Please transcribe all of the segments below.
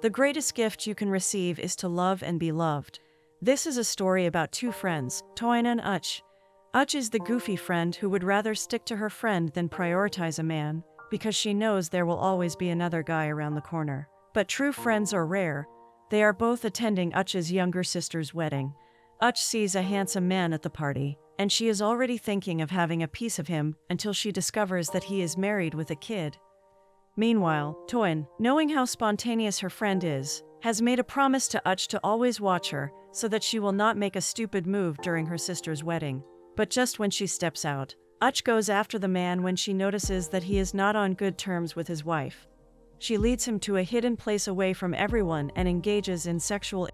The greatest gift you can receive is to love and be loved. This is a story about two friends, Toyin and Uch. Uch is the goofy friend who would rather stick to her friend than prioritize a man, because she knows there will always be another guy around the corner. But true friends are rare. They are both attending Uch's younger sister's wedding. Uch sees a handsome man at the party, and she is already thinking of having a piece of him until she discovers that he is married with a kid. Meanwhile, Toyin, knowing how spontaneous her friend is, has made a promise to Uch to always watch her, so that she will not make a stupid move during her sister's wedding. But just when she steps out, Uch goes after the man when she notices that he is not on good terms with his wife. She leads him to a hidden place away from everyone and engages in sexual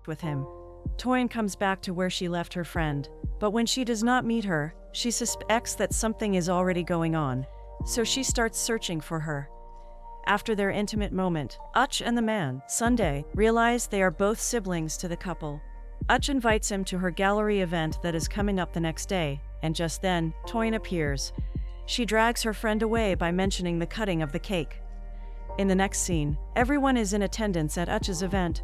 with him. Toyin comes back to where she left her friend, but when she does not meet her, she suspects that something is already going on, so she starts searching for her. After their intimate moment, Uch and the man, Sunday, realize they are both siblings to the couple. Uch invites him to her gallery event that is coming up the next day, and just then, Toyin appears. She drags her friend away by mentioning the cutting of the cake. In the next scene, everyone is in attendance at Uch's event.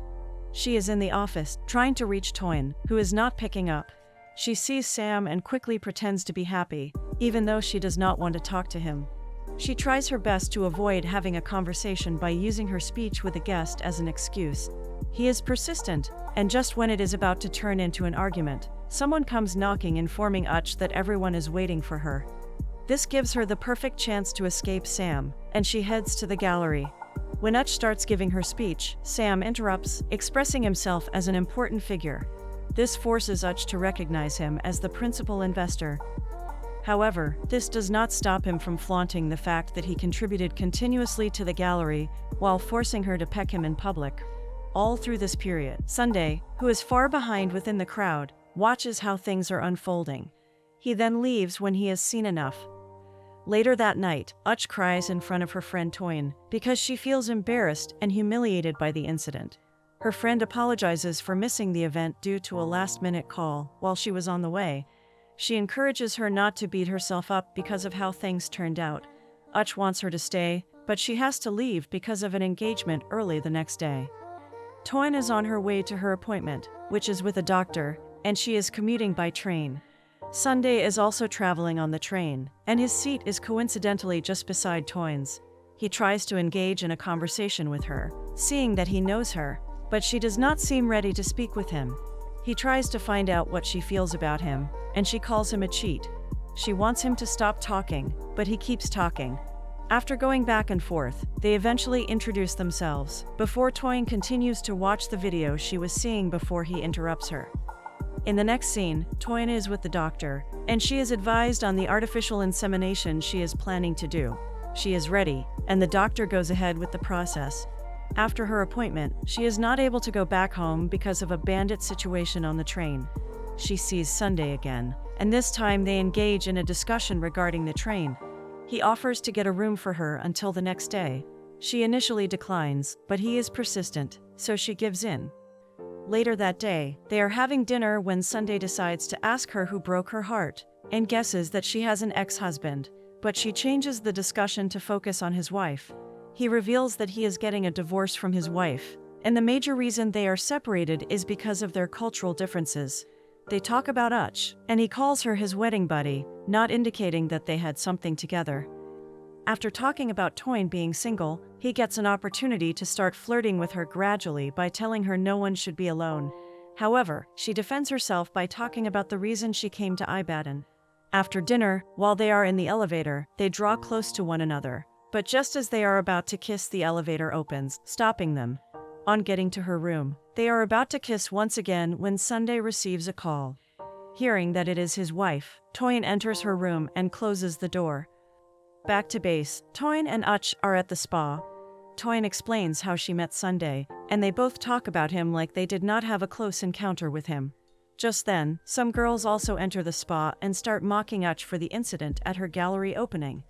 She is in the office, trying to reach Toyin, who is not picking up. She sees Sam and quickly pretends to be happy, even though she does not want to talk to him. She tries her best to avoid having a conversation by using her speech with a guest as an excuse. He is persistent, and just when it is about to turn into an argument, someone comes knocking, informing Uch that everyone is waiting for her. This gives her the perfect chance to escape Sam, and she heads to the gallery. When Uch starts giving her speech, Sam interrupts, expressing himself as an important figure. This forces Uch to recognize him as the principal investor. However, this does not stop him from flaunting the fact that he contributed continuously to the gallery while forcing her to peck him in public. All through this period, Sunday, who is far behind within the crowd, watches how things are unfolding. He then leaves when he has seen enough. Later that night, Uch cries in front of her friend Toyin because she feels embarrassed and humiliated by the incident. Her friend apologizes for missing the event due to a last-minute call while she was on the way. She encourages her not to beat herself up because of how things turned out. Uch wants her to stay, but she has to leave because of an engagement early the next day. Toyin is on her way to her appointment, which is with a doctor, and she is commuting by train. Sunday is also traveling on the train, and his seat is coincidentally just beside Toyin's. He tries to engage in a conversation with her, seeing that he knows her, but she does not seem ready to speak with him. He tries to find out what she feels about him, and she calls him a cheat. She wants him to stop talking, but he keeps talking. After going back and forth, they eventually introduce themselves, before Toyin continues to watch the video she was seeing before he interrupts her. In the next scene, Toyin is with the doctor, and she is advised on the artificial insemination she is planning to do. She is ready, and the doctor goes ahead with the process. After her appointment, she is not able to go back home because of a bandit situation on the train. She sees Sunday again, and this time they engage in a discussion regarding the train. He offers to get a room for her until the next day. She initially declines, but he is persistent, so she gives in. Later that day, they are having dinner when Sunday decides to ask her who broke her heart, and guesses that she has an ex-husband, but she changes the discussion to focus on his wife. He reveals that he is getting a divorce from his wife, and the major reason they are separated is because of their cultural differences. They talk about Uch, and he calls her his wedding buddy, not indicating that they had something together. After talking about Toyin being single, he gets an opportunity to start flirting with her gradually by telling her no one should be alone. However, she defends herself by talking about the reason she came to Ibadan. After dinner, while they are in the elevator, they draw close to one another. But just as they are about to kiss, the elevator opens, stopping them. On getting to her room, they are about to kiss once again when Sunday receives a call. Hearing that it is his wife, Toyin enters her room and closes the door. Back to base, Toyin and Uch are at the spa. Toyin explains how she met Sunday, and they both talk about him like they did not have a close encounter with him. Just then, some girls also enter the spa and start mocking Uch for the incident at her gallery opening.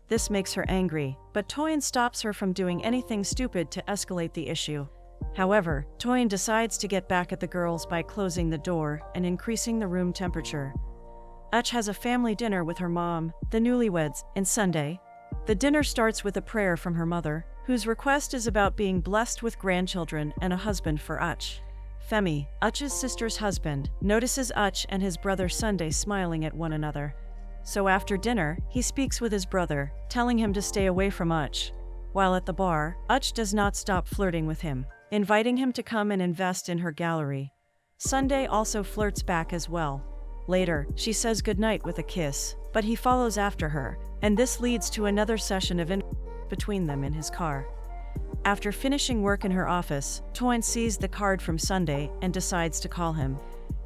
This makes her angry, but Toyin stops her from doing anything stupid to escalate the issue. However, Toyin decides to get back at the girls by closing the door and increasing the room temperature. Uch has a family dinner with her mom, the newlyweds, and Sunday. The dinner starts with a prayer from her mother, whose request is about being blessed with grandchildren and a husband for Ach. Femi, Ach's sister's husband, notices Ach and his brother Sunday smiling at one another. So after dinner, he speaks with his brother, telling him to stay away from Ach. While at the bar, Ach does not stop flirting with him, inviting him to come and invest in her gallery. Sunday also flirts back as well. Later, she says goodnight with a kiss, but he follows after her, and this leads to another session of between them in his car. After finishing work in her office, Toyin sees the card from Sunday and decides to call him.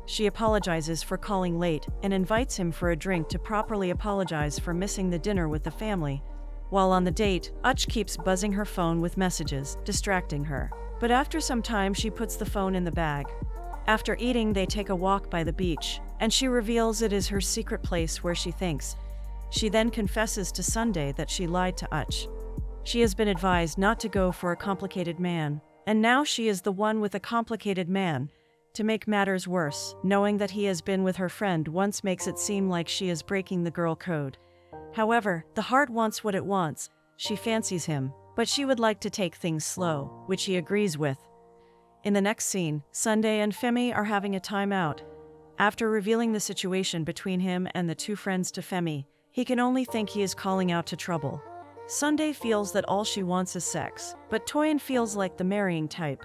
She apologizes for calling late and invites him for a drink to properly apologize for missing the dinner with the family. While on the date, Ach keeps buzzing her phone with messages, distracting her. But after some time she puts the phone in the bag. After eating, they take a walk by the beach, and she reveals it is her secret place where she thinks. She then confesses to Sunday that she lied to Ach. She has been advised not to go for a complicated man, and now she is the one with a complicated man. To make matters worse, knowing that he has been with her friend once makes it seem like she is breaking the girl code. However, the heart wants what it wants. She fancies him, but she would like to take things slow, which he agrees with. In the next scene, Sunday and Femi are having a time out. After revealing the situation between him and the two friends to Femi, he can only think he is calling out to trouble. Sunday feels that all she wants is sex, but Toyin feels like the marrying type.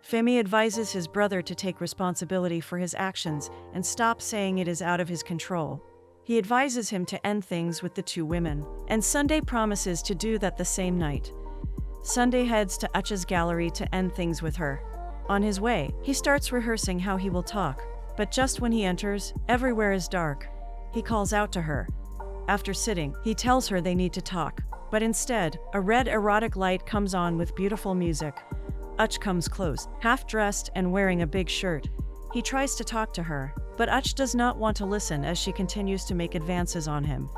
Femi advises his brother to take responsibility for his actions and stop saying it is out of his control. He advises him to end things with the two women, and Sunday promises to do that the same night. Sunday heads to Ach's gallery to end things with her. On his way, he starts rehearsing how he will talk, but just when he enters, everywhere is dark. He calls out to her. After sitting, he tells her they need to talk. But instead, a red erotic light comes on with beautiful music. Ach comes close, half-dressed and wearing a big shirt. He tries to talk to her, but Ach does not want to listen as she continues to make advances on him.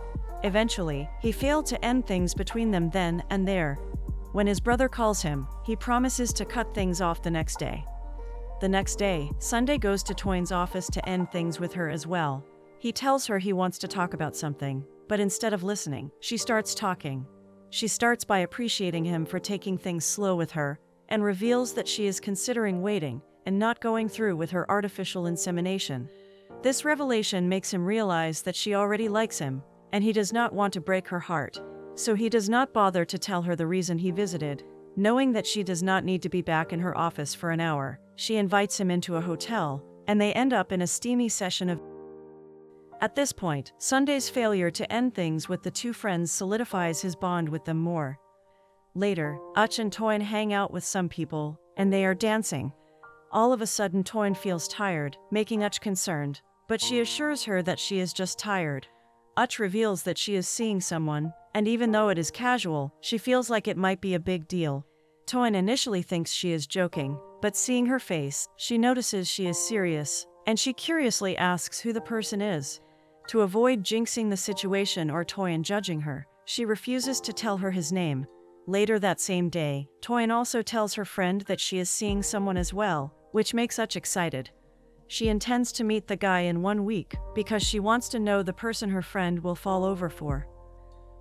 Eventually, he failed to end things between them then and there. When his brother calls him, he promises to cut things off the next day. The next day, Sunday goes to Toyin's office to end things with her as well. He tells her he wants to talk about something, but instead of listening, she starts talking. She starts by appreciating him for taking things slow with her, and reveals that she is considering waiting and not going through with her artificial insemination. This revelation makes him realize that she already likes him, and he does not want to break her heart, so he does not bother to tell her the reason he visited. Knowing that she does not need to be back in her office for an hour, she invites him into a hotel, and they end up in a steamy session of. At this point, Sunday's failure to end things with the two friends solidifies his bond with them more. Later, Ach and Toyin hang out with some people, and they are dancing. All of a sudden Toyin feels tired, making Ach concerned, but she assures her that she is just tired. Ach reveals that she is seeing someone, and even though it is casual, she feels like it might be a big deal. Toyin initially thinks she is joking, but seeing her face, she notices she is serious, and she curiously asks who the person is. To avoid jinxing the situation or Toyin judging her, she refuses to tell her his name. Later that same day, Toyin also tells her friend that she is seeing someone as well, which makes Ach excited. She intends to meet the guy in 1 week, because she wants to know the person her friend will fall over for.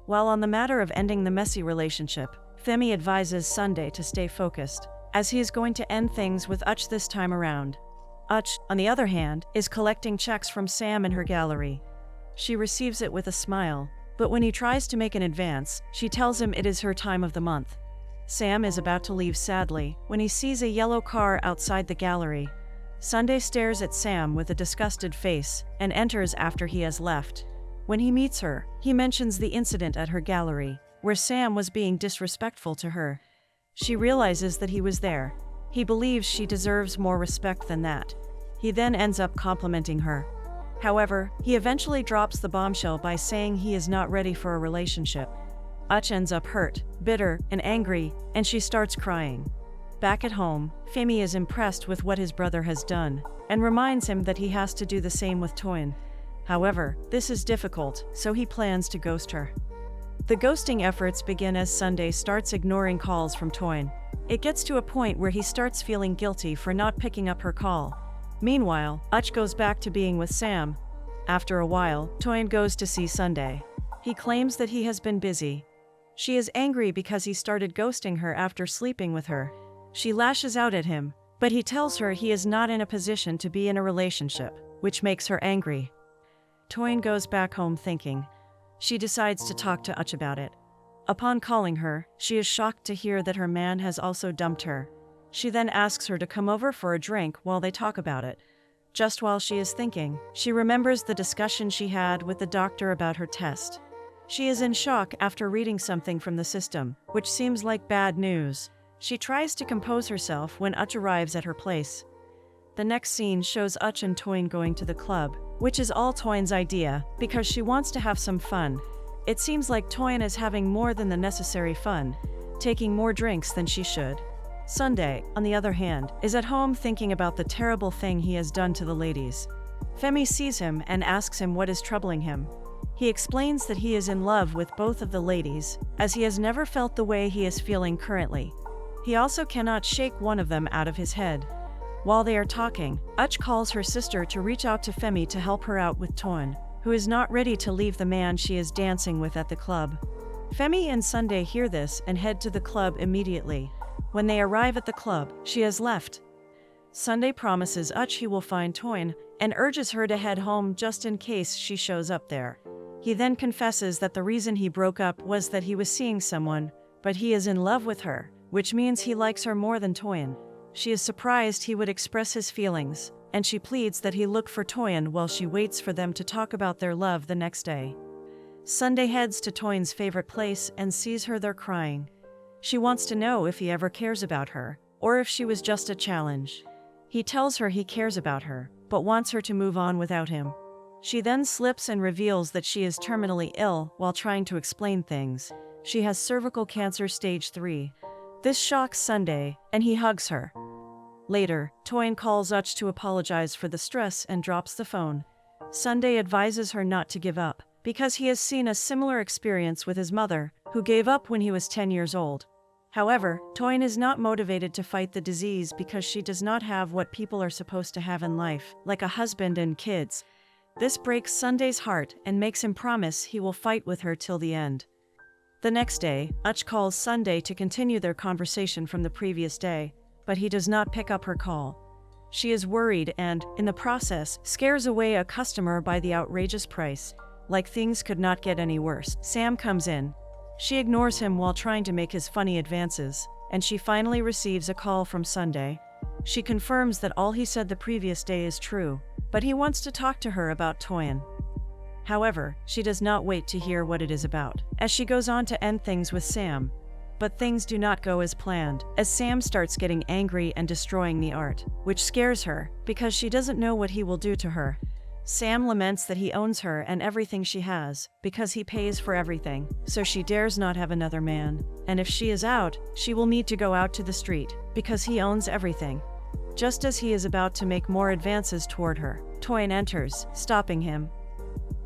While on the matter of ending the messy relationship, Femi advises Sunday to stay focused, as he is going to end things with Ach this time around. Ach, on the other hand, is collecting checks from Sam in her gallery. She receives it with a smile, but when he tries to make an advance, she tells him it is her time of the month. Sam is about to leave sadly when he sees a yellow car outside the gallery. Sunday stares at Sam with a disgusted face and enters after he has left. When he meets her, he mentions the incident at her gallery, where Sam was being disrespectful to her. She realizes that he was there. He believes she deserves more respect than that. He then ends up complimenting her. However, he eventually drops the bombshell by saying he is not ready for a relationship. Ach ends up hurt, bitter, and angry, and she starts crying. Back at home, Femi is impressed with what his brother has done, and reminds him that he has to do the same with Toyin. However, this is difficult, so he plans to ghost her. The ghosting efforts begin as Sunday starts ignoring calls from Toyin. It gets to a point where he starts feeling guilty for not picking up her call. Meanwhile, Ach goes back to being with Sam. After a while, Toyin goes to see Sunday. He claims that he has been busy. She is angry because he started ghosting her after sleeping with her. She lashes out at him, but he tells her he is not in a position to be in a relationship, which makes her angry. Toyin goes back home thinking. She decides to talk to Uch about it. Upon calling her, she is shocked to hear that her man has also dumped her. She then asks her to come over for a drink while they talk about it. Just while she is thinking, she remembers the discussion she had with the doctor about her test. She is in shock after reading something from the system, which seems like bad news. She tries to compose herself when Uch arrives at her place. The next scene shows Uch and Toyin going to the club, which is all Toyin's idea, because she wants to have some fun. It seems like Toyin is having more than the necessary fun, taking more drinks than she should. Sunday, on the other hand, is at home thinking about the terrible thing he has done to the ladies. Femi sees him and asks him what is troubling him. He explains that he is in love with both of the ladies, as he has never felt the way he is feeling currently. He also cannot shake one of them out of his head. While they are talking, Uch calls her sister to reach out to Femi to help her out with Toyin, who is not ready to leave the man she is dancing with at the club. Femi and Sunday hear this and head to the club immediately. When they arrive at the club, she has left. Sunday promises Uch he will find Toyin and urges her to head home just in case she shows up there. He then confesses that the reason he broke up was that he was seeing someone, but he is in love with her, which means he likes her more than Toyin. She is surprised he would express his feelings, and she pleads that he look for Toyin while she waits for them to talk about their love the next day. Sunday heads to Toyin's favorite place and sees her there crying. She wants to know if he ever cares about her, or if she was just a challenge. He tells her he cares about her, but wants her to move on without him. She then slips and reveals that she is terminally ill while trying to explain things. She has cervical cancer stage 3. This shocks Sunday, and he hugs her. Later, Toyin calls Uch to apologize for the stress and drops the phone. Sunday advises her not to give up, because he has seen a similar experience with his mother, who gave up when he was 10 years old. However, Toyin is not motivated to fight the disease because she does not have what people are supposed to have in life, like a husband and kids. This breaks Sunday's heart and makes him promise he will fight with her till the end. The next day, Uch calls Sunday to continue their conversation from the previous day, but he does not pick up her call. She is worried and, in the process, scares away a customer by the outrageous price. Like things could not get any worse, Sam comes in. She ignores him while trying to make his funny advances, and she finally receives a call from Sunday. She confirms that all he said the previous day is true, but he wants to talk to her about Toyin. However, she does not wait to hear what it is about, as she goes on to end things with Sam. But things do not go as planned, as Sam starts getting angry and destroying the art, which scares her, because she doesn't know what he will do to her. Sam laments that he owns her and everything she has, because he pays for everything, so she dares not have another man, and if she is out, she will need to go out to the street, because he owns everything. Just as he is about to make more advances toward her, Toyin enters, stopping him.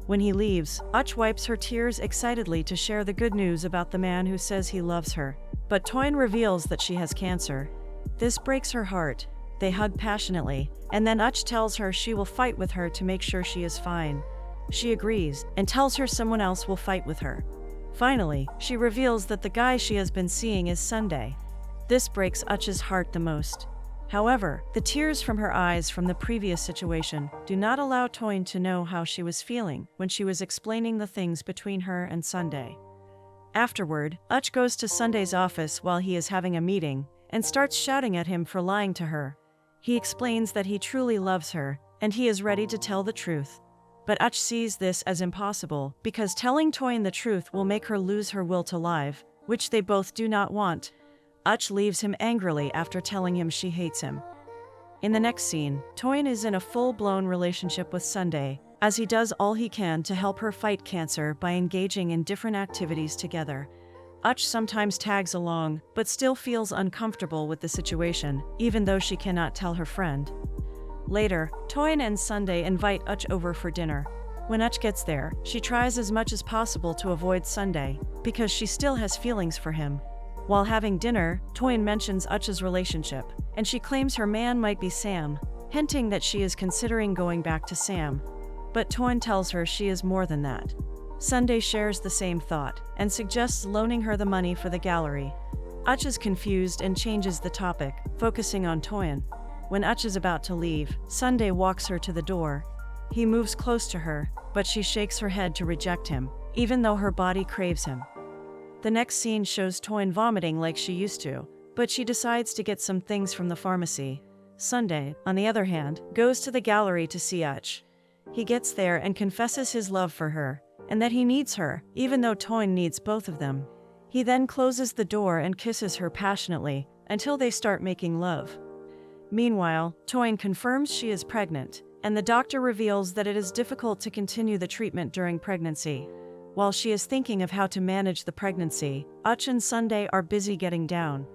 When he leaves, Uch wipes her tears excitedly to share the good news about the man who says he loves her, but Toyin reveals that she has cancer. This breaks her heart. They hug passionately, and then Uch tells her she will fight with her to make sure she is fine. She agrees, and tells her someone else will fight with her. Finally, she reveals that the guy she has been seeing is Sunday. This breaks Uch's heart the most. However, the tears from her eyes from the previous situation do not allow Toyin to know how she was feeling when she was explaining the things between her and Sunday. Afterward, Uch goes to Sunday's office while he is having a meeting, and starts shouting at him for lying to her. He explains that he truly loves her, and he is ready to tell the truth. But Uch sees this as impossible, because telling Toyin the truth will make her lose her will to live, which they both do not want. Uch leaves him angrily after telling him she hates him. In the next scene, Toyin is in a full-blown relationship with Sunday, as he does all he can to help her fight cancer by engaging in different activities together. Uch sometimes tags along, but still feels uncomfortable with the situation, even though she cannot tell her friend. Later, Toyin and Sunday invite Uch over for dinner. When Uch gets there, she tries as much as possible to avoid Sunday, because she still has feelings for him. While having dinner, Toyin mentions Uch's relationship, and she claims her man might be Sam, hinting that she is considering going back to Sam. But Toyin tells her she is more than that. Sunday shares the same thought and suggests loaning her the money for the gallery. Uch is confused and changes the topic, focusing on Toyin. When Uch is about to leave, Sunday walks her to the door. He moves close to her, but she shakes her head to reject him, even though her body craves him. The next scene shows Toyin vomiting like she used to, but she decides to get some things from the pharmacy. Sunday, on the other hand, goes to the gallery to see Uch. He gets there and confesses his love for her, and that he needs her, even though Toyin needs both of them. He then closes the door and kisses her passionately, until they start making love. Meanwhile, Toyin confirms she is pregnant, and the doctor reveals that it is difficult to continue the treatment during pregnancy. While she is thinking of how to manage the pregnancy, Uch and Sunday are busy getting down.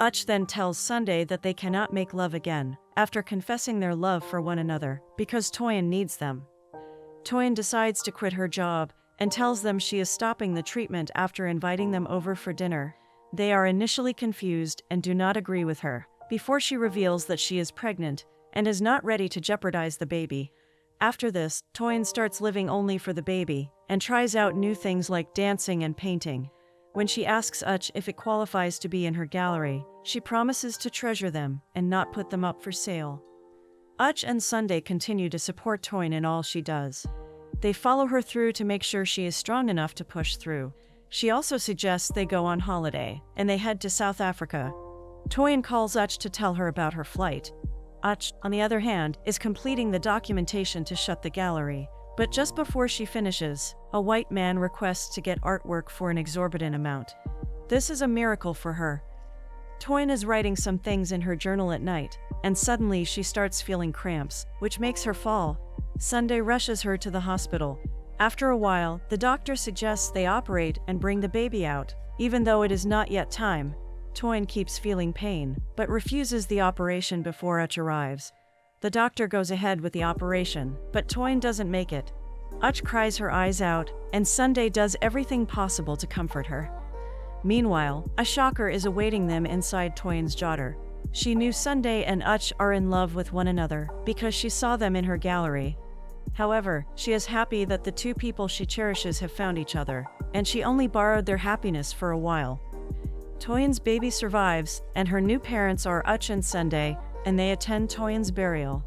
Uch then tells Sunday that they cannot make love again, after confessing their love for one another, because Toyin needs them. Toyin decides to quit her job, and tells them she is stopping the treatment after inviting them over for dinner. They are initially confused and do not agree with her, before she reveals that she is pregnant, and is not ready to jeopardize the baby. After this, Toyin starts living only for the baby, and tries out new things like dancing and painting. When she asks Uch if it qualifies to be in her gallery, she promises to treasure them and not put them up for sale. Uch and Sunday continue to support Toyin in all she does. They follow her through to make sure she is strong enough to push through. She also suggests they go on holiday, and they head to South Africa. Toyin calls Uch to tell her about her flight. Uch, on the other hand, is completing the documentation to shut the gallery. But just before she finishes, a white man requests to get artwork for an exorbitant amount. This is a miracle for her. Toyin is writing some things in her journal at night, and suddenly she starts feeling cramps, which makes her fall. Sunday rushes her to the hospital. After a while, the doctor suggests they operate and bring the baby out, even though it is not yet time. Toyin keeps feeling pain, but refuses the operation before Uch arrives. The doctor goes ahead with the operation, but Toyin doesn't make it. Uch cries her eyes out, and Sunday does everything possible to comfort her. Meanwhile, a shocker is awaiting them inside Toyin's daughter. She knew Sunday and Uch are in love with one another because she saw them in her gallery. However, she is happy that the two people she cherishes have found each other, and she only borrowed their happiness for a while. Toyin's baby survives, and her new parents are Uch and Sunday, and they attend Toyin's burial.